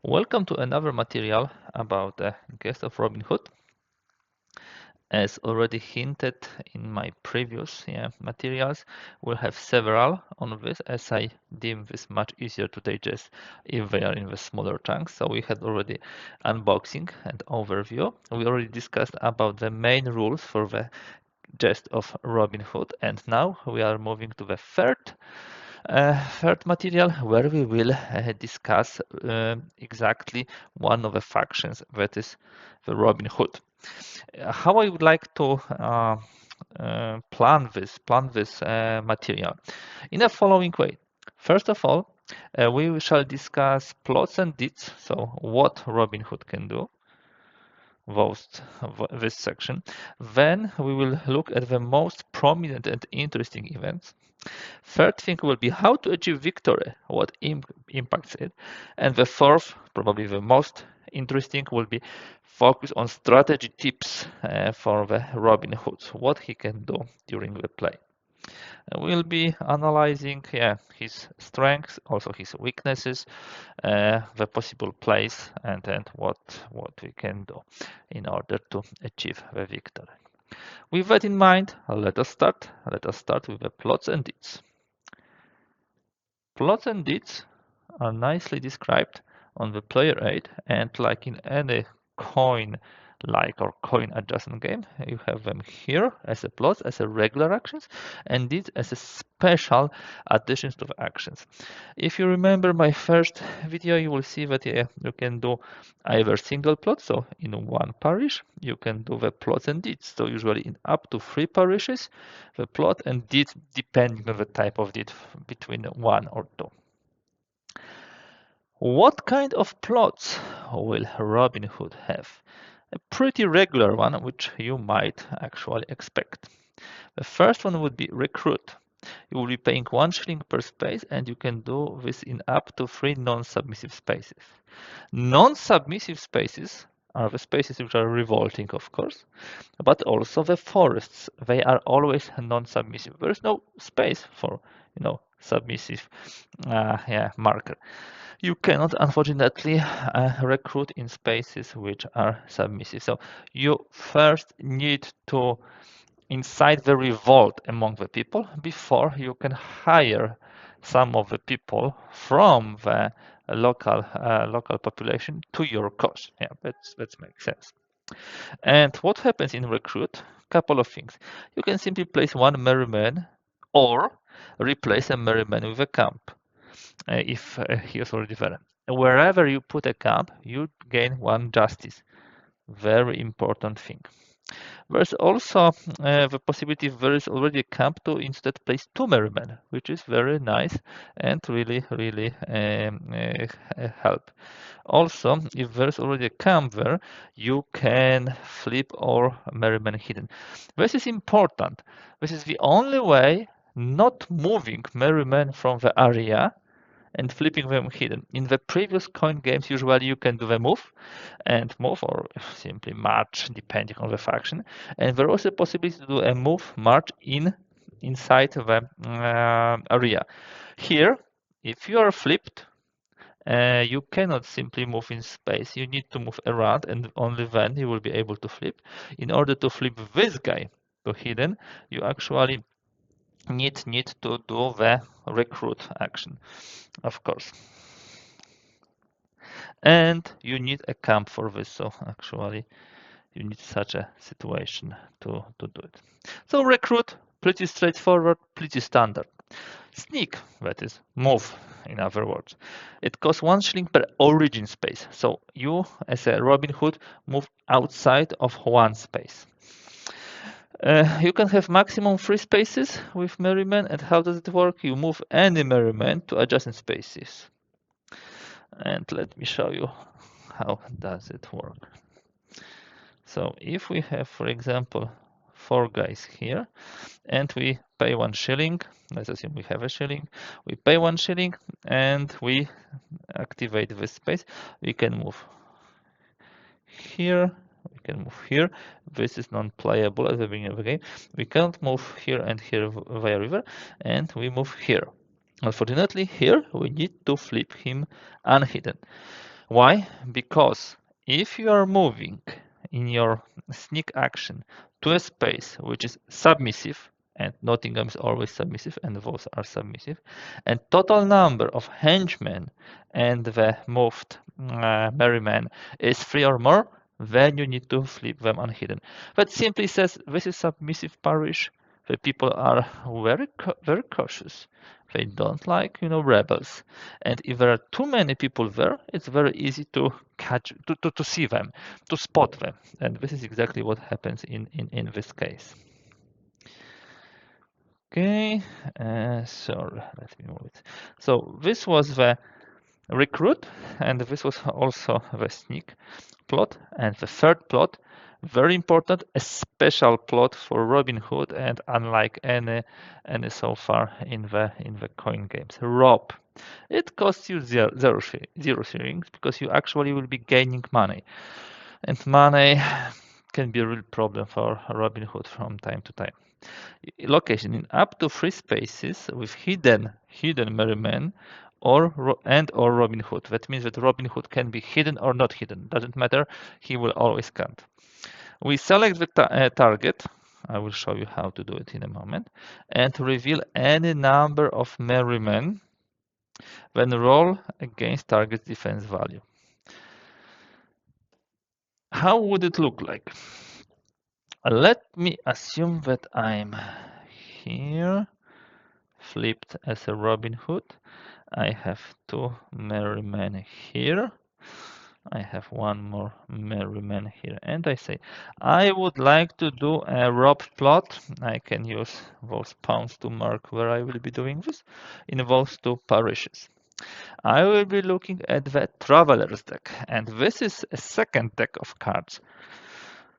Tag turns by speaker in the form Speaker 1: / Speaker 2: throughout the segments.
Speaker 1: Welcome to another material about the Gest of Robin Hood. As already hinted in my previous materials, we'll have several on this as I deem this much easier to digest if they are in the smaller chunks. So we had already unboxing and overview. We already discussed about the main rules for the Gest of Robin Hood, and now we are moving to the third material where we will discuss exactly one of the factions, that is the Robin Hood. How I would like to plan this material in the following way. First of all, we shall discuss plots and deeds, so what Robin Hood can do, this section. Then we will look at the most prominent and interesting events. Third thing will be how to achieve victory, what impacts it. And the fourth, probably the most interesting, will be focus on strategy tips for the Robin Hood, what he can do during the play. We'll be analyzing his strengths, also his weaknesses, the possible plays, and what we can do in order to achieve the victory. With that in mind, let us start. Let us start with the plots and deeds. Plots and deeds are nicely described on the player aid, and like in any coin-like or coin-adjacent game, you have them here as a plots, as a regular actions, and deeds as a special additions to the actions. If you remember my first video, you will see that you can do either single plot, so in one parish, you can do the plots and deeds. So usually in up to 3 parishes, the plot and deed, depending on the type of deed, between 1 or 2. What kind of plots will Robin Hood have? A pretty regular one, which you might actually expect. The first one would be recruit. You will be paying 1 shilling per space, and you can do this in up to 3 non-submissive spaces. Non-submissive spaces are the spaces which are revolting, of course, but also the forests. They are always non-submissive. There is no space for, submissive marker. You cannot, unfortunately, recruit in spaces which are submissive. So you first need to incite the revolt among the people before you can hire some of the people from the local population to your cause. Yeah, that makes sense. And what happens in recruit? Couple of things. You can simply place one merryman or replace a merryman with a camp if he is already there. Wherever you put a camp, you gain 1 justice. Very important thing. There's also the possibility if there is already a camp to instead place 2 merrymen, which is very nice and really help. Also, if there's already a camp there, you can flip all merrymen hidden. This is important. This is the only way not moving merrymen from the area and flipping them hidden. In the previous coin games, usually you can do the move or simply march depending on the faction. And there was a possibility to do a move, march inside the area. Here, if you are flipped, you cannot simply move in space. You need to move around, and only then you will be able to flip. In order to flip this guy to hidden, you actually need to do the recruit action, of course. And you need a camp for this, so actually you need such a situation to do it. So recruit, pretty straightforward, pretty standard. Sneak, that is move, in other words. It costs 1 shilling per origin space, so you as a Robin Hood move outside of 1 space. You can have maximum 3 spaces with merryman, and how does it work? You move any merryman to adjacent spaces. And let me show you how does it work. So if we have, for example, 4 guys here, and we pay 1 shilling, let's assume we have a shilling, we pay 1 shilling, and we activate this space, we can move here, we can move here. This is non-playable at the beginning of the game. We can't move here and here via river, and we move here. Unfortunately, here we need to flip him unhidden. Why? Because if you are moving in your sneak action to a space which is submissive, and Nottingham is always submissive, and both are submissive, and total number of henchmen and the moved merryman is 3 or more, then you need to flip them unhidden. That simply says this is submissive parish. The people are very cautious. They don't like, rebels. And if there are too many people there, it's very easy to catch, to see them, to spot them. And this is exactly what happens in this case. Okay, sorry, let me move it. So this was the recruit, and this was also the sneak plot. And the third plot, very important, a special plot for Robin Hood, and unlike any so far in the coin games. Rob. It costs you zero shillings because you actually will be gaining money, and money can be a real problem for Robin Hood from time to time. Location in up to 3 spaces with hidden merryman or Robin Hood. That means that Robin Hood can be hidden or not hidden. Doesn't matter. He will always count. We select the target. I will show you how to do it in a moment, and reveal any number of merrymen. Then roll against target's defense value. How would it look like? Let me assume that I'm here, flipped as a Robin Hood. I have 2 merrymen here. I have 1 more merryman here. And I say, I would like to do a Rob plot. I can use those pawns to mark where I will be doing this in those 2 parishes. I will be looking at the Traveler's deck, and this is a second deck of cards.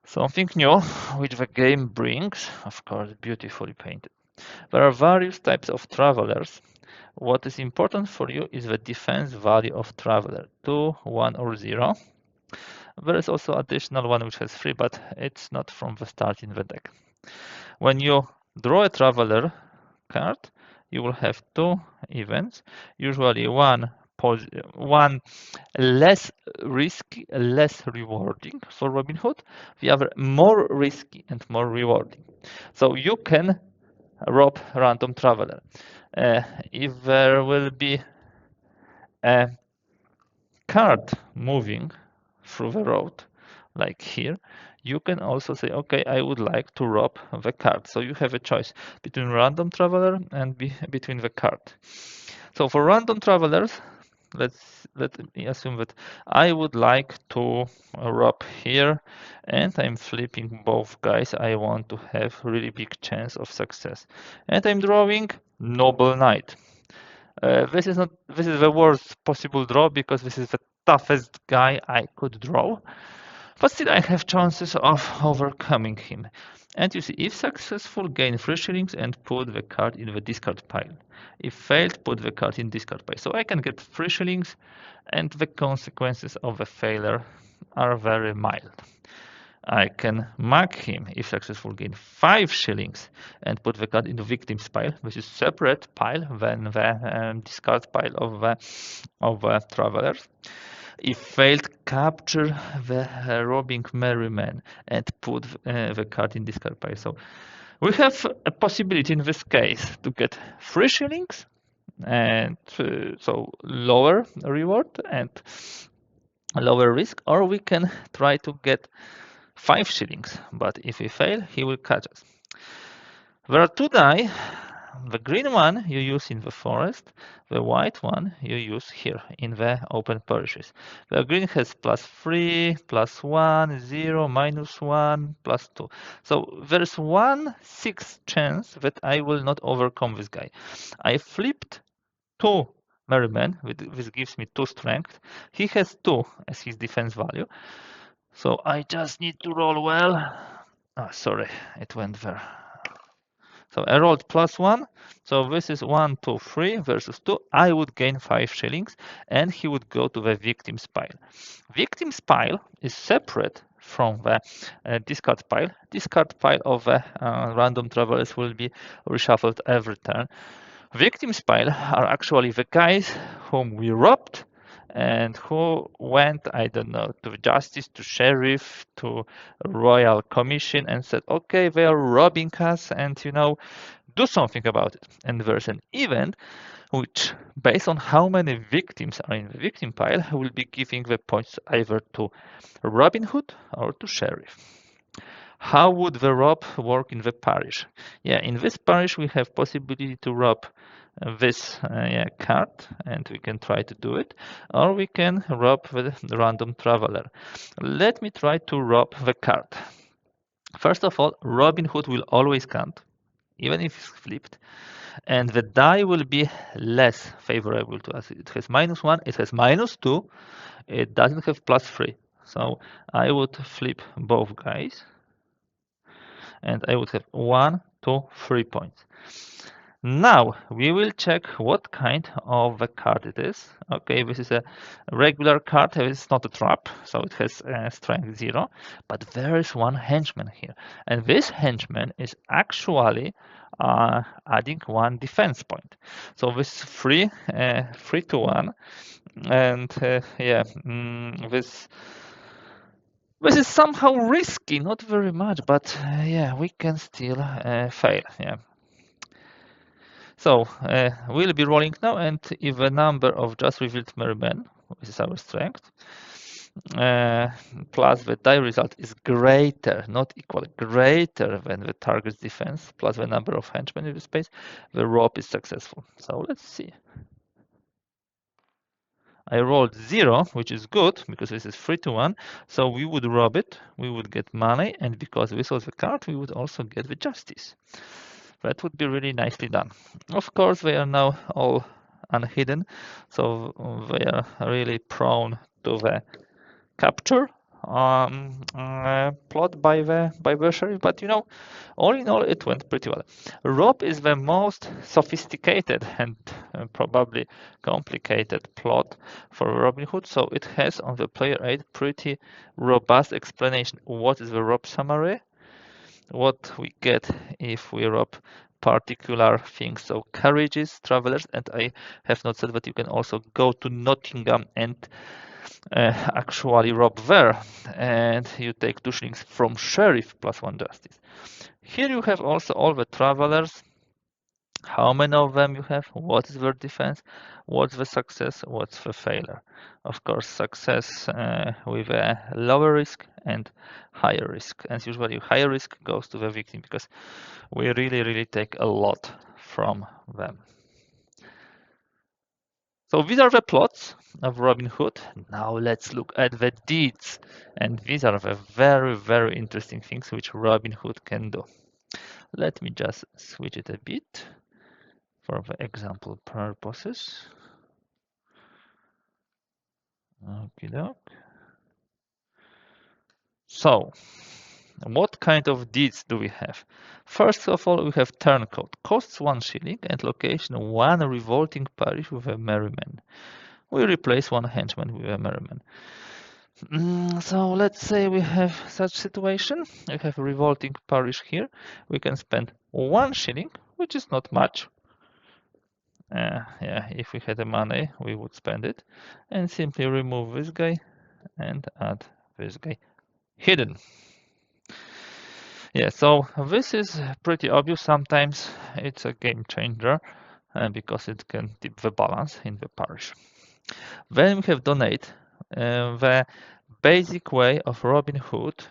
Speaker 1: Something new which the game brings, of course, beautifully painted. There are various types of travelers. What is important for you is the defense value of traveler, 2, 1, or 0. There is also additional one which has 3, but it's not from the start in the deck. When you draw a traveler card, you will have 2 events, usually one less risky, less rewarding for Robin Hood, the other more risky and more rewarding. So you can rob random traveler. If there will be a card moving through the road, like here, you can also say, okay, I would like to rob the card. So you have a choice between random traveler and between the card. So for random travelers, let me assume that I would like to rob here, and I'm flipping both guys. I want to have really big chance of success, and I'm drawing Noble Knight. This is the worst possible draw because this is the toughest guy I could draw, but still I have chances of overcoming him. And you see, if successful, gain 3 shillings and put the card in the discard pile. If failed, put the card in discard pile. So I can get 3 shillings, and the consequences of the failure are very mild. I can mark him, if successful, gain 5 shillings and put the card in the victim's pile, which is separate pile than the discard pile of the travelers. If failed, capture the robbing merryman and put the card in discard pile. So we have a possibility in this case to get 3 shillings, and so lower reward and lower risk, or we can try to get 5 shillings, but if we fail, he will catch us. There are 2 die. The green one you use in the forest, the white one you use here in the open parishes. The green has +3, +1, 0, -1, +2. So there's 1/6 chance that I will not overcome this guy. I flipped 2 merrymen, this gives me 2 strength. He has 2 as his defense value. So I just need to roll well. Sorry, it went there. So I rolled +1. So this is 1, 2, 3 versus 2. I would gain 5 shillings, and he would go to the victim's pile. Victim's pile is separate from the discard pile. Discard pile of the random travelers will be reshuffled every turn. Victim's pile are actually the guys whom we robbed and who went, I don't know, to justice, to sheriff, to royal commission and said, okay, they are robbing us and, do something about it. And there's an event which, based on how many victims are in the victim pile, will be giving the points either to Robin Hood or to sheriff. How would the rob work in the parish? Yeah, in this parish we have possibility to rob this card, and we can try to do it, or we can rob the random traveler. Let me try to rob the card. First of all, Robin Hood will always count, even if it's flipped, and the die will be less favorable to us. It has -1, it has -2, it doesn't have +3. So I would flip both guys, and I would have 1, 2, 3 points. Now we will check what kind of a card it is. Okay, this is a regular card. It's not a trap, so it has strength 0. But there is one henchman here, and this henchman is actually adding 1 defense point. So this is 3 to 1, and this is somehow risky, not very much, but yeah, we can still fail. Yeah. So we'll be rolling now, and if the number of just revealed merrymen, which is our strength, plus the die result is greater, not equal, greater than the target's defense, plus the number of henchmen in the space, the rob is successful. So let's see. I rolled 0, which is good because this is 3 to 1. So we would rob it, we would get money, and because this was the card, we would also get the justice. That would be really nicely done. Of course, they are now all unhidden, so they are really prone to the capture plot by the sheriff. But all in all, it went pretty well. Rob is the most sophisticated and probably complicated plot for Robin Hood, so it has on the player aid pretty robust explanation. What is the Rob summary? What we get if we rob particular things, so carriages, travelers, and I have not said that you can also go to Nottingham and actually rob there, and you take 2 shillings from sheriff plus 1 justice. Here you have also all the travelers, how many of them you have, what is their defense, what's the success, what's the failure. Of course, success with a lower risk and higher risk. As usually, higher risk goes to the victim because we really take a lot from them. So these are the plots of Robin Hood. Now let's look at the deeds. And these are the very interesting things which Robin Hood can do. Let me just switch it a bit for the example purposes. Okey-doke. So, what kind of deeds do we have? First of all, we have turncoat. Costs 1 shilling and location 1 revolting parish with a merryman. We replace 1 henchman with a merryman. So let's say we have such situation. We have a revolting parish here. We can spend 1 shilling, which is not much. If we had the money, we would spend it, and simply remove this guy and add this guy hidden. Yeah, so this is pretty obvious. Sometimes it's a game changer because it can tip the balance in the parish. Then we have donate, the basic way of Robin Hood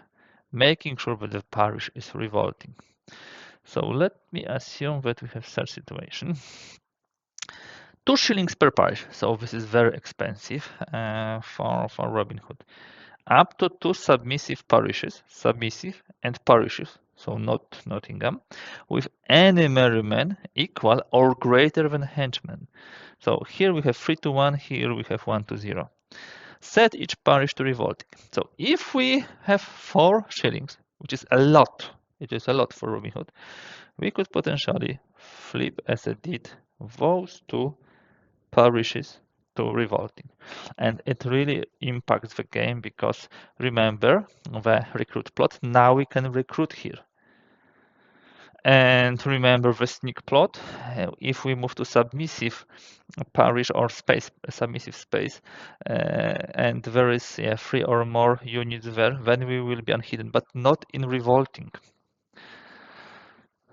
Speaker 1: making sure that the parish is revolting. So let me assume that we have such situation. 2 shillings per parish, so this is very expensive for Robin Hood. Up to 2 submissive parishes, so not Nottingham, with any merryman equal or greater than henchmen. So here we have 3 to 1, here we have 1 to 0. Set each parish to revolting. So if we have 4 shillings, which is a lot, it is a lot for Robin Hood, we could potentially flip as a deed those 2 parishes to revolting, and it really impacts the game because remember the recruit plot. Now we can recruit here, And remember the sneak plot. If we move to submissive parish or space, submissive space, and there is 3 or more units there, then we will be unhidden, but not in revolting.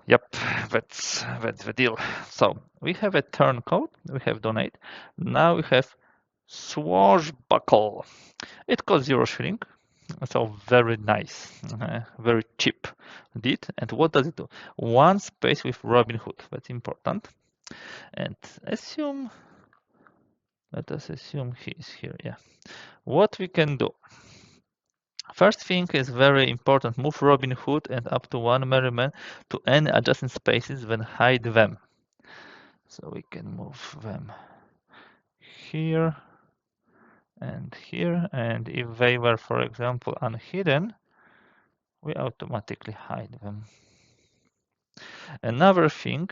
Speaker 1: Yep, that's the deal. So we have a turncoat, we have donate. Now we have swashbuckle. It costs 0 shilling, so very nice, very cheap indeed. And what does it do? One space with Robin Hood. That's important. And let us assume he is here. Yeah. What we can do? First thing is very important. Move Robin Hood and up to 1 merryman to any adjacent spaces, then hide them. So we can move them here and here. And if they were, for example, unhidden, we automatically hide them. Another thing,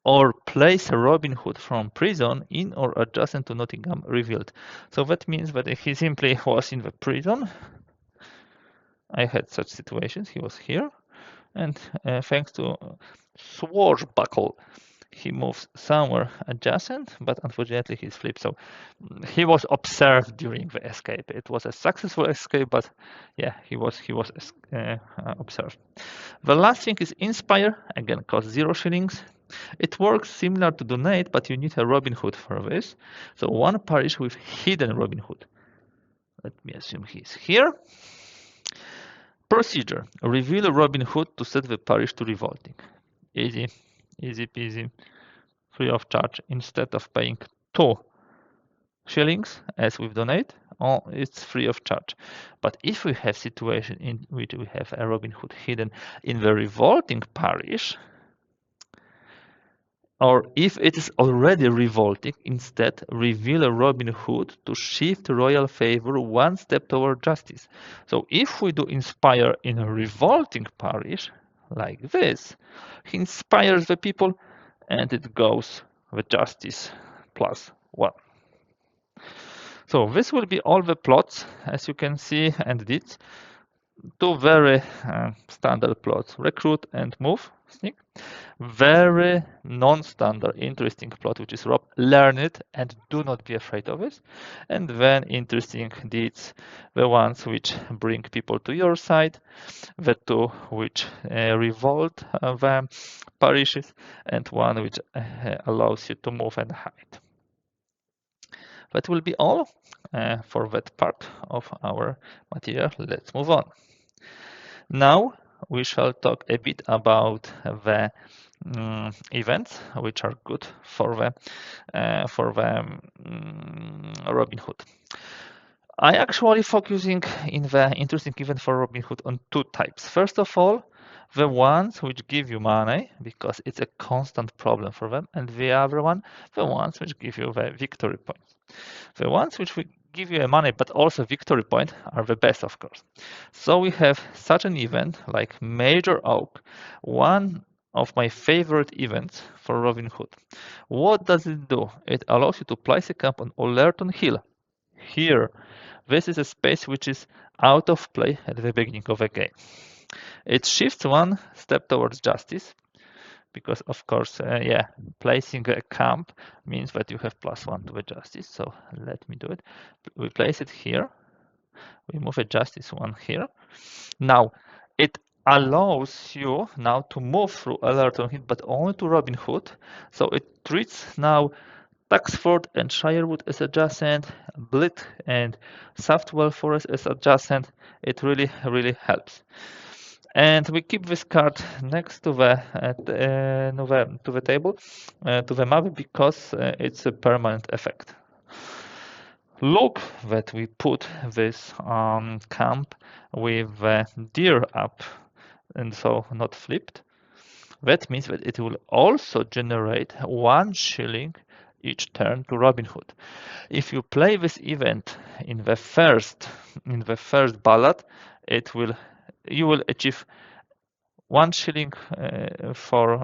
Speaker 1: or place Robin Hood from prison in or adjacent to Nottingham revealed. So that means that if he simply was in the prison, I had such situations, he was here, and thanks to swashbuckle, he moves somewhere adjacent, but unfortunately he's flipped. So he was observed during the escape. It was a successful escape, but yeah, he was observed. The last thing is inspire. Again, costs 0 shillings. It works similar to donate, but you need a Robin Hood for this. So one parish with hidden Robin Hood. Let me assume he's here. Procedure: reveal Robin Hood to set the parish to revolting. Easy, easy peasy, free of charge. Instead of paying 2 shillings as with donate, it's free of charge. But if we have situation in which we have a Robin Hood hidden in the revolting parish, or if it is already revolting, instead reveal a Robin Hood to shift royal favor 1 step toward justice. So if we do inspire in a revolting parish, like this, he inspires the people and it goes with justice +1. So this will be all the plots, as you can see, and deeds. 2 very standard plots, recruit and move, sneak. Very non-standard, interesting plot, which is Rob, learn it and do not be afraid of it. And then interesting deeds, the ones which bring people to your side, the 2 which revolt the parishes, and 1 which allows you to move and hide. That will be all for that part of our material. Let's move on. Now we shall talk a bit about the events which are good for the Robin Hood. I actually focusing in the interesting event for Robin Hood on 2 types. First of all, the ones which give you money because it's a constant problem for them, and the other one, the ones which give you the victory points. The ones which will give you a money but also victory point are the best, of course. So we have such an event like Major Oak, one of my favorite events for Robin Hood. What does it do? It allows you to place a camp on Ollerton Hill. Here, this is a space which is out of play at the beginning of a game. It shifts 1 step towards justice, because of course, placing a camp means that you have +1 to a justice. So let me do it. We place it here. We move a justice 1 here. Now, it allows you now to move through Allerton Hill, but only to Robin Hood. So it treats now Taxford and Shirewood as adjacent, Blyth and Softwell Forest as adjacent. It really, really helps. And we keep this card next to the table, to the map, because it's a permanent effect. Look that we put this camp with the deer up, and so not flipped. That means that it will also generate 1 shilling each turn to Robin Hood. If you play this event in the first ballot, you will achieve 1 shilling for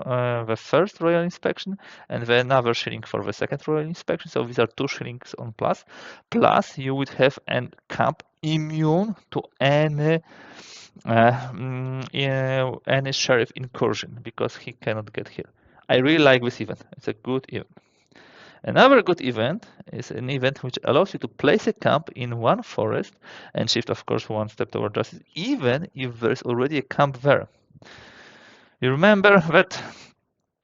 Speaker 1: the first royal inspection, and then another shilling for the second royal inspection. So these are 2 shillings on plus. Plus, you would have a camp immune to any sheriff incursion because he cannot get here. I really like this event. It's a good event. Another good event is an event which allows you to place a camp in one forest and shift, of course, one step toward justice, even if there's already a camp there. You remember that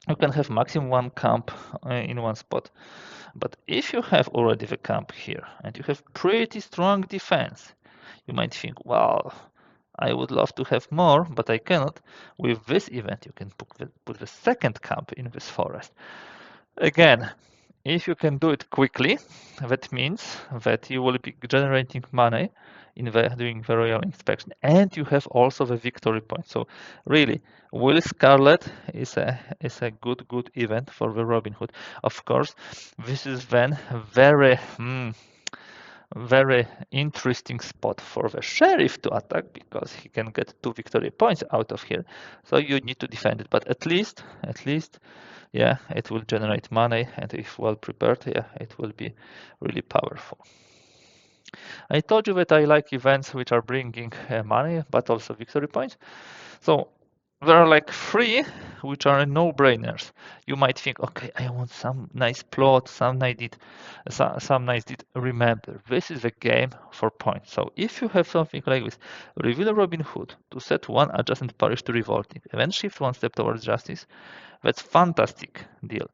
Speaker 1: you can have maximum one camp in one spot. But if you have already the camp here and you have pretty strong defense, you might think, well, I would love to have more, but I cannot. With this event, you can put the second camp in this forest. Again, if you can do it quickly, that means that you will be generating money doing the royal inspection, and you have also the victory point. So really, Will Scarlet is a good event for the Robin Hood. Of course, this is then very interesting spot for the sheriff to attack because he can get 2 victory points out of here. So you need to defend it, but at least, yeah, it will generate money, and if well prepared, yeah, it will be really powerful. I told you that I like events which are bringing money, but also victory points. So there are like 3 which are no-brainers. You might think, okay, I want some nice plot, some nice deed. Remember, this is the game for points. So if you have something like this, reveal Robin Hood to set 1 adjacent parish to revolting, and then shift 1 step towards justice. That's fantastic deal.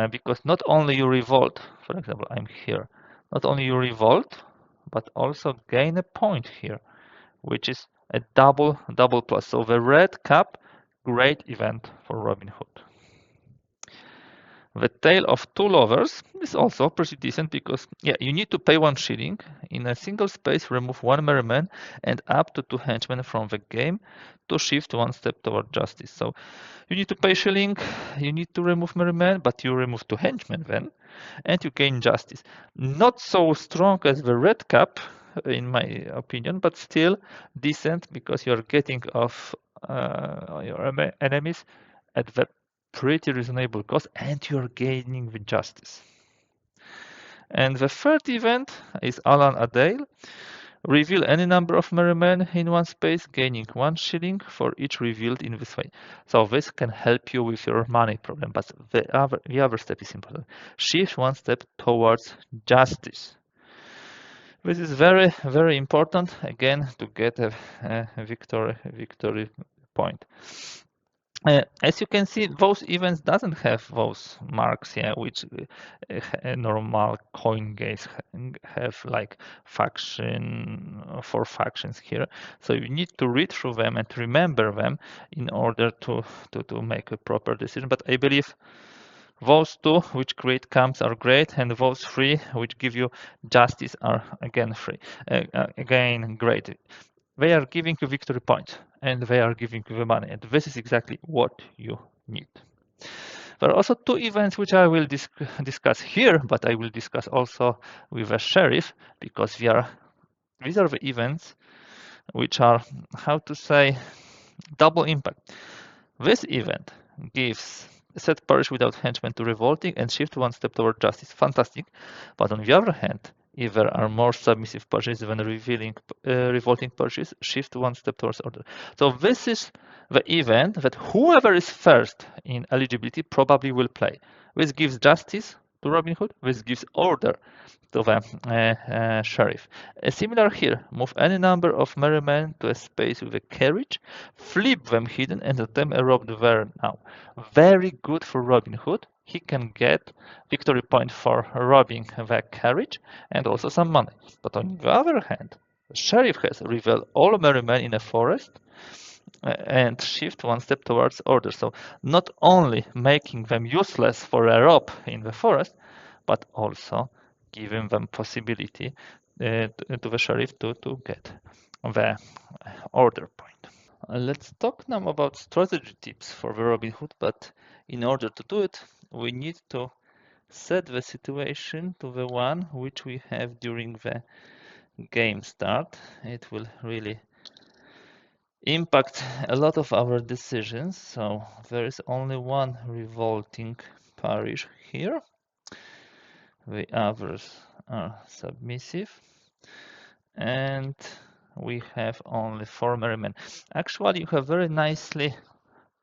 Speaker 1: Because not only you revolt, for example, I'm here, not only you revolt, but also gain a point here, which is a double plus. So the red cap, great event for Robin Hood. The Tale of Two Lovers is also pretty decent because, yeah, you need to pay 1 shilling. In a single space, remove 1 merryman and up to 2 henchmen from the game to shift 1 step toward justice. So you need to pay shilling, you need to remove merryman, but you remove 2 henchmen then, and you gain justice. Not so strong as the red cap, in my opinion, but still decent because you're getting off your enemies at the pretty reasonable cost, and you're gaining the justice. And the third event is Alan a Dale. Reveal any number of merrymen in one space, gaining 1 shilling for each revealed in this way. So this can help you with your money problem, but the other step is important. Shift 1 step towards justice. This is very important, again, to get a victory point. As you can see, those events doesn't have those marks here, which normal coin games have, like faction 4 factions here. So you need to read through them and remember them in order to make a proper decision. But I believe those 2 which create camps are great, and those 3 which give you justice are again great. They are giving you victory points, and they are giving you the money, and this is exactly what you need. There are also 2 events which I will discuss here, but I will discuss also with a sheriff, because these are the events which are, how to say, double impact. This event gives set parish without henchmen to revolting and shift 1 step toward justice. Fantastic. But on the other hand, if there are more submissive parishes than revolting parishes, shift 1 step towards order. So this is the event that whoever is first in eligibility probably will play. This gives justice to Robin Hood. This gives order to the sheriff. Similar here, move any number of merrymen to a space with a carriage, flip them hidden, and attempt a rob there now. Very good for Robin Hood. He can get victory point for robbing the carriage and also some money. But on the other hand, the sheriff has revealed all merrymen in a forest and shift 1 step towards order. So not only making them useless for a rob in the forest, but also giving them possibility to the sheriff to get the order point. Let's talk now about strategy tips for the Robin Hood, but in order to do it, we need to set the situation to the one which we have during the game start. It will really impact a lot of our decisions. So there is only 1 revolting parish here. The others are submissive. and we have only 4 merrymen. Actually, you have very nicely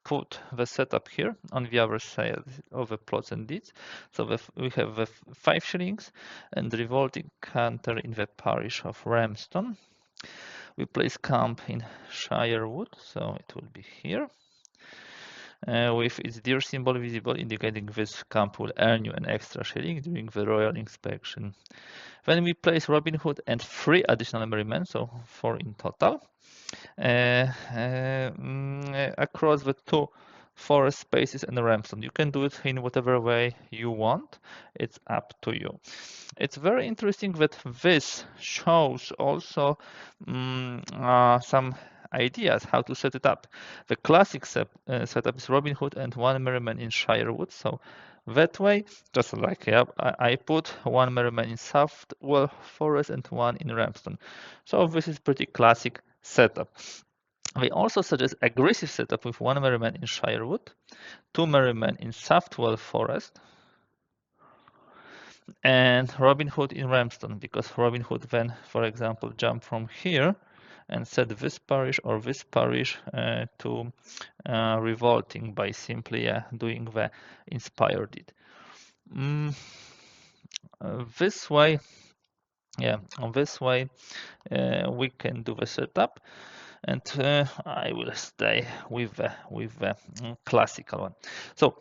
Speaker 1: put the setup here on the other side of the plots and deeds. So we have the 5 shillings and revolting counter in the parish of Ramston. We place camp in Shirewood, so it will be here. With its deer symbol visible, indicating this camp will earn you an extra shilling during the royal inspection. Then we place Robin Hood and 3 additional merrymen, so 4 in total, across the 2 forest spaces and Ramston. You can do it in whatever way you want. It's up to you. It's very interesting that this shows also some ideas how to set it up. The classic setup is Robin Hood and 1 merryman in Shirewood. So that way, just like I put 1 merryman in Southwell Forest and 1 in Ramston. So this is pretty classic setup. They also suggest aggressive setup with 1 merryman in Shirewood, 2 merrymen in Southwell Forest, and Robin Hood in Ramston, because Robin Hood then, for example, jump from here and set this parish or this parish to revolting by simply doing the inspire deed. This way, on this way, we can do the setup, and I will stay with the classical one. So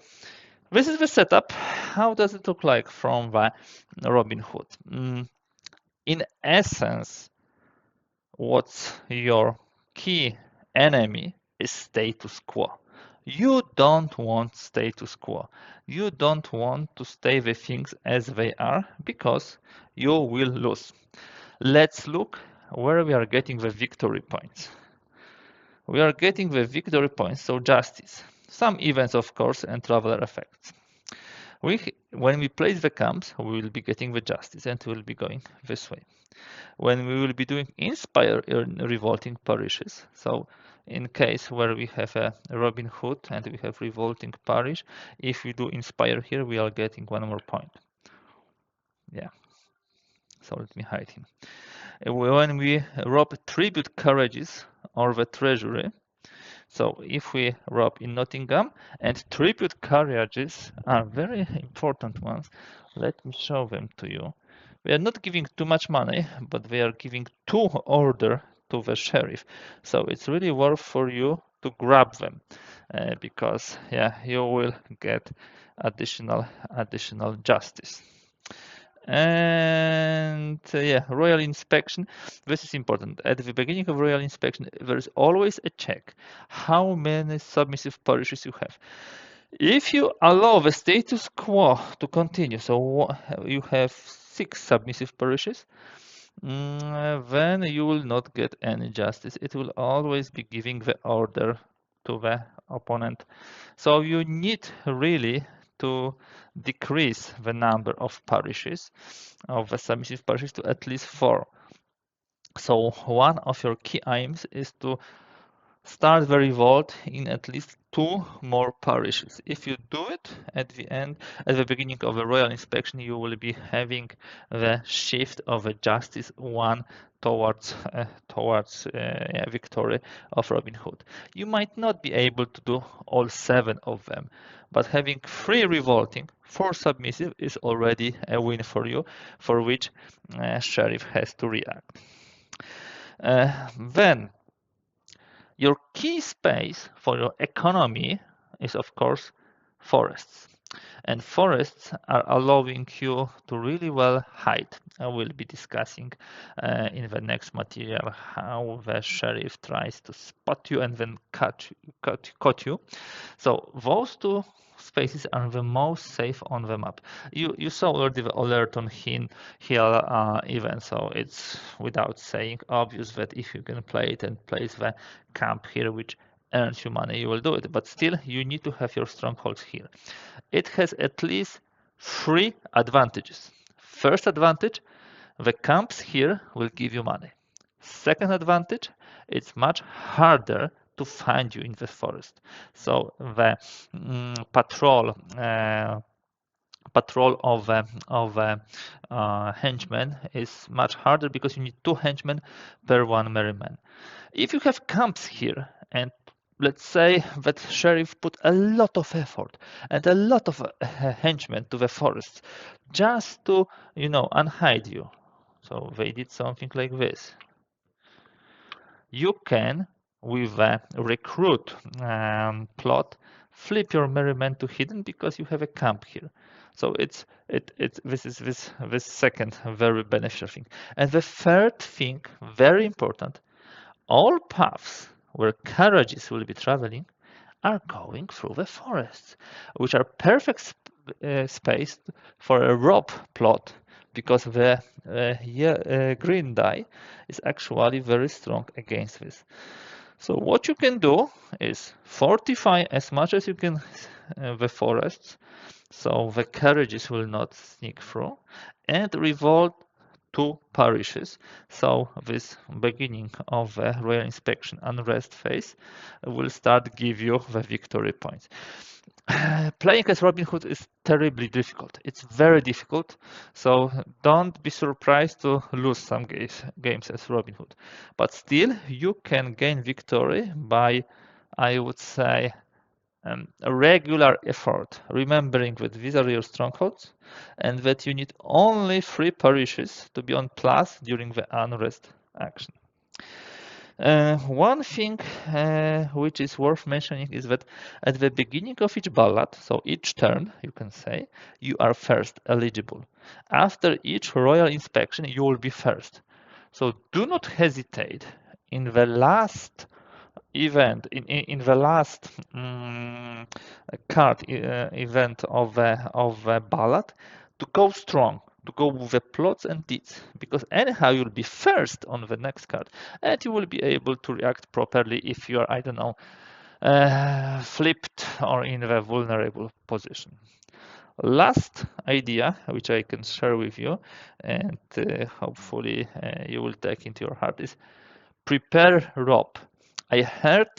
Speaker 1: this is the setup. How does it look like from the Robin Hood? In essence, what's your key enemy is status quo. You don't want status quo. You don't want to stay the things as they are because you will lose. Let's look where we are getting the victory points. We are getting the victory points, so justice. Some events, of course, and traveler effects. When we place the camps, we will be getting the justice and we will be going this way. When we will be doing inspire in revolting parishes, so in case where we have a Robin Hood and we have revolting parish, if we do inspire here, we are getting 1 more point. Yeah, so let me hide him. When we rob tribute carriages or the treasury, so if we rob in Nottingham, and tribute carriages are very important ones, let me show them to you. We are not giving too much money, but we are giving 2 order to the sheriff. So it's really worth for you to grab them because you will get additional justice. And royal inspection. This is important. At the beginning of royal inspection, there is always a check how many submissive parishes you have. If you allow the status quo to continue, so you have 6 submissive parishes, then you will not get any justice. It will always be giving the order to the opponent. So you need really to decrease the number of parishes, of the submissive parishes, to at least 4. So one of your key aims is to start the revolt in at least 2 more parishes. If you do it at the end, at the beginning of the royal inspection, you will be having the shift of the justice 1 towards victory of Robin Hood. You might not be able to do all 7 of them, but having 3 revolting, 4 submissive is already a win for you, for which sheriff has to react. Then your key space for your economy is, of course, forests. And forests are allowing you to really well hide. I will be discussing in the next material how the sheriff tries to spot you and then cut you. So those 2 spaces are the most safe on the map. You saw already the Allerton Hill event, so it's without saying obvious that if you can play it and place the camp here, which earns you money, you will do it. But still, you need to have your strongholds here. It has at least 3 advantages. First advantage, the camps here will give you money. Second advantage, it's much harder to find you in the forest. So the patrol patrol of henchmen is much harder because you need 2 henchmen per 1 merryman. If you have camps here, and let's say that sheriff put a lot of effort and a lot of henchmen to the forest just to, unhide you. So they did something like this. You can, with a recruit plot, flip your merryman to hidden because you have a camp here. So this second very beneficial thing. And the third thing, very important, all paths where carriages will be traveling are going through the forests, which are perfect spaced for a rope plot because the green die is actually very strong against this. So what you can do is fortify as much as you can the forests, so the carriages will not sneak through, and revolt 2 parishes. So this beginning of the royal inspection unrest phase will start give you the victory points. Playing as Robin Hood is terribly difficult. It's very difficult, so don't be surprised to lose some games as Robin Hood. But still, you can gain victory by, I would say, a regular effort, remembering that these are your strongholds and that you need only 3 parishes to be on plus during the unrest action. One thing which is worth mentioning is that at the beginning of each ballad, so each turn, you can say, you are first eligible. After each royal inspection, you will be first. So do not hesitate in the last event, in the last card event of the ballad, to go strong, to go with the plots and deeds, because anyhow you'll be first on the next card, and you will be able to react properly if you are, I don't know, flipped or in a vulnerable position. Last idea, which I can share with you, and hopefully you will take into your heart, is prepare rope. I heard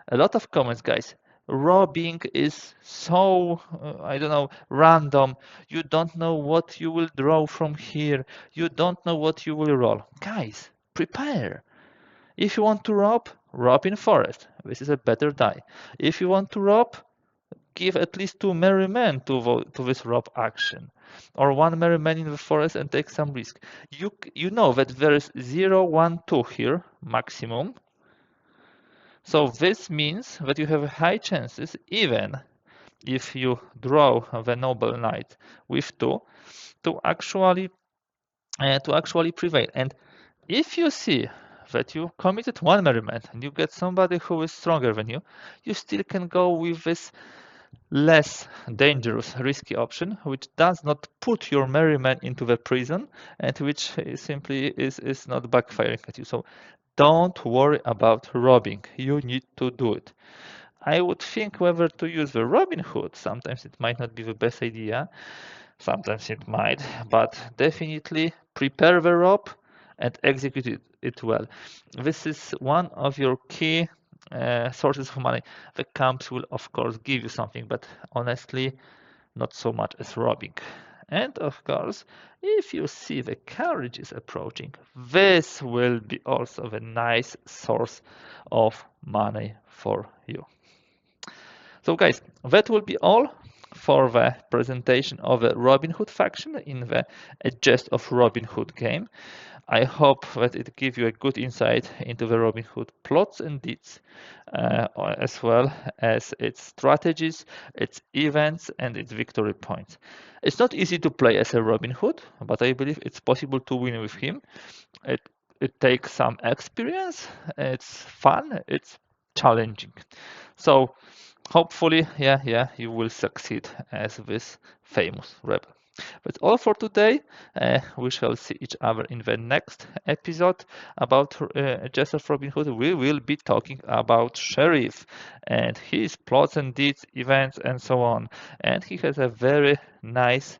Speaker 1: a lot of comments, guys. Robbing is so, I don't know, random. You don't know what you will draw from here. You don't know what you will roll. Guys, prepare. If you want to rob in forest. This is a better die. If you want to rob, give at least 2 merrymen to this rob action. Or 1 merryman in the forest and take some risk. You know that there is 0, 1, 2 here, maximum. So this means that you have high chances, even if you draw the noble knight with 2, to actually prevail. And if you see that you committed 1 merryman and you get somebody who is stronger than you still can go with this less dangerous, risky option, which does not put your merryman into the prison and which simply is not backfiring at you. So don't worry about robbing. You need to do it. I would think whether to use the Robin Hood. Sometimes it might not be the best idea. Sometimes it might, but definitely prepare the rope and execute it well. This is one of your key sources of money. The camps will, of course, give you something, but honestly, not so much as robbing. And of course, if you see the carriages approaching, this will be also a nice source of money for you. So guys, that will be all for the presentation of the Robin Hood faction in the Gest of Robin Hood game. I hope that it gives you a good insight into the Robin Hood plots and deeds, as well as its strategies, its events, and its victory points. It's not easy to play as a Robin Hood, but I believe it's possible to win with him. It, it takes some experience, it's fun, it's challenging. So hopefully, you will succeed as this famous rebel. That's all for today. We shall see each other in the next episode about Gest of Robin Hood. We will be talking about Sheriff and his plots and deeds, events, and so on. And he has a very nice,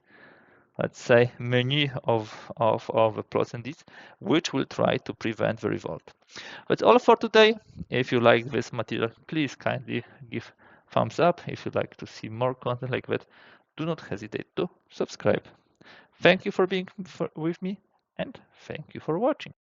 Speaker 1: let's say, menu of plots and deeds, which will try to prevent the revolt. That's all for today. If you like this material, please kindly give thumbs up. If you'd like to see more content like that, do not hesitate to subscribe. Thank you for being with me, and thank you for watching.